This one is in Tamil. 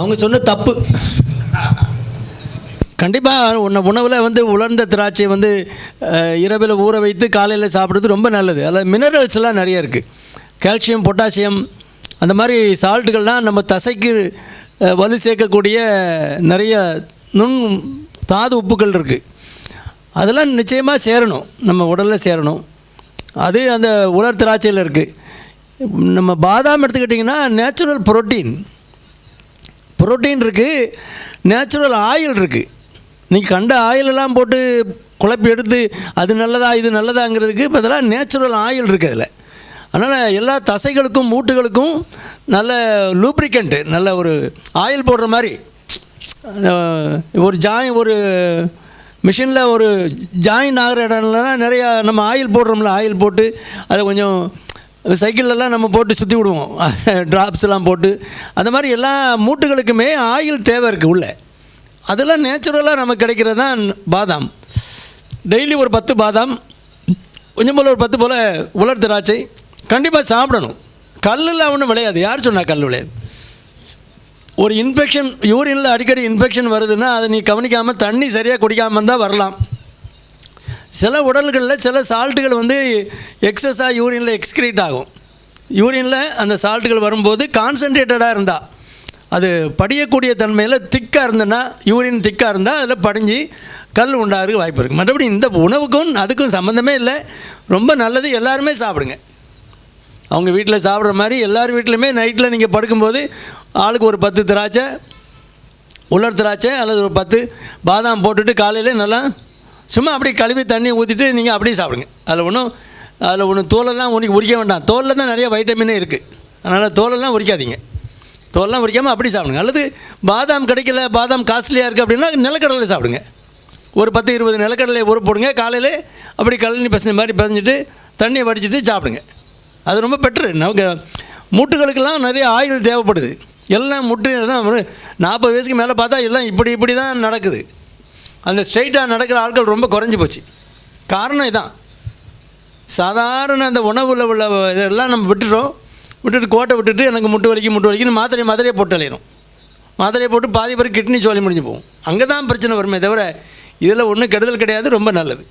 அவங்க சொன்ன தப்பு. கண்டிப்பாக உணவில் வந்து உலர்ந்த திராட்சை வந்து இரவில் ஊற வைத்து காலையில் சாப்பிட்றது ரொம்ப நல்லது. அதில் மினரல்ஸ்லாம் நிறைய இருக்குது. கால்சியம், பொட்டாசியம், அந்த மாதிரி சால்ட்டுகள்லாம் நம்ம தசைக்கு வலு சேர்க்கக்கூடிய நிறைய நுண் தாது உப்புக்கள் இருக்குது. அதெல்லாம் நிச்சயமாக சேரணும், நம்ம உடலில் சேரணும். அது அந்த உலர் திராட்சையில் இருக்குது. நம்ம பாதாம் எடுத்துக்கிட்டிங்கன்னா நேச்சுரல் புரோட்டீன் இருக்குது, நேச்சுரல் ஆயில் இருக்குது. நீங்கள் கண்ட ஆயிலெல்லாம் போட்டு குழப்பி எடுத்து அது நல்லதா இது நல்லதாங்கிறதுக்கு பதிலாக நேச்சுரல் ஆயில் இருக்குது அதில். அதனால் எல்லா தசைகளுக்கும் மூட்டுகளுக்கும் நல்ல லூப்ரிகண்ட்டு, நல்ல ஒரு ஆயில் போடுற மாதிரி ஒரு மிஷினில் ஒரு ஜாயின் ஆகிற இடம்லாம் நிறையா நம்ம ஆயில் போடுறோம்ல, ஆயில் போட்டு அதை கொஞ்சம் சைக்கிள்லாம் நம்ம போட்டு சுற்றி விடுவோம், ட்ராப்ஸ்லாம் போட்டு. அந்த மாதிரி எல்லா மூட்டுகளுக்குமே ஆயில் தேவை இருக்குது உள்ள. அதெல்லாம் நேச்சுரலாக நமக்கு கிடைக்கிறது தான் பாதாம். டெய்லி ஒரு 10 பாதாம், கொஞ்சம் போல் ஒரு 10 போல் உலர் திராட்சை கண்டிப்பாக சாப்பிடணும். கல்லில் ஒன்றும் விளையாது. யார் சொன்னால் கல் விளையாது? ஒரு இன்ஃபெக்ஷன், யூரினில் அடிக்கடி இன்ஃபெக்ஷன் வருதுன்னா அதை நீ கவனிக்காமல் தண்ணி சரியாக குடிக்காமல் தான் வரலாம். சில உடல்களில் சில சால்ட்டுகள் வந்து எக்ஸஸாக யூரினில் எக்ஸ்க்ரீட் ஆகும். யூரினில் அந்த சால்ட்டுகள் வரும்போது கான்சன்ட்ரேட்டடாக இருந்தால், அது படியக்கூடிய தன்மையில் திக்காக இருந்ததுன்னா, யூரின் திக்காக இருந்தால் அதில் படிஞ்சு கல் உண்டாகிறதுக்கு வாய்ப்பு இருக்குது. மற்றபடி இந்த உணவுக்கும் அதுக்கும் சம்மந்தமே இல்லை. ரொம்ப நல்லது, எல்லாருமே சாப்பிடுங்க. அவங்க வீட்டில் சாப்பிட்ற மாதிரி எல்லார் வீட்லையுமே நைட்டில் நீங்கள் படுக்கும்போது ஆளுக்கு ஒரு 10 திராட்சை, உலர் திராட்சை அல்லது ஒரு 10 பாதாம் போட்டுட்டு காலையில் நல்லா சும்மா அப்படியே கழுவி தண்ணி ஊற்றிட்டு நீங்கள் அப்படியே சாப்பிடுங்க. அதில் ஒன்றும் தோலெல்லாம் உரிக்க வேண்டாம். தோலில் தான் நிறைய வைட்டமினே இருக்குது. அதனால் தோலெல்லாம் உரிக்காதீங்க. தோலெல்லாம் உரிக்காமல் அப்படி சாப்பிடுங்க. அல்லது பாதாம் கிடைக்கல, பாதாம் காஸ்ட்லியாக இருக்குது அப்படின்னா நிலக்கடலை சாப்பிடுங்க. ஒரு 10-20 நிலக்கடலை ஊற போடுங்க. காலையில் அப்படி கழனி பசங்க மாதிரி பசஞ்சிட்டு தண்ணியை வடிச்சிட்டு சாப்பிடுங்க. அது ரொம்ப பெட்ரு. நமக்கு மூட்டுகளுக்கெல்லாம் நிறைய ஆயில் தேவைப்படுது. எல்லாம் முட்டு தான் 40 வயசுக்கு மேலே பார்த்தா எல்லாம் இப்படி தான் நடக்குது. அந்த ஸ்ட்ரைட்டாக நடக்கிற ஆட்கள் ரொம்ப குறைஞ்சி போச்சு. காரணம் இதான். சாதாரண அந்த உணவில் உள்ள இதெல்லாம் நம்ம விட்டுட்டு கோட்டை விட்டுட்டு எனக்கு முட்டு வலிக்குன்னு மாத்திரையை போட்டு அலையிடும். மாத்திரையை போட்டு பாதி பேர் கிட்னி சோலி முடிஞ்சு போகும். அங்கே தான் பிரச்சனை வருமே தவிர இதில் ஒன்றும் கெடுதல் கிடையாது. ரொம்ப நல்லது.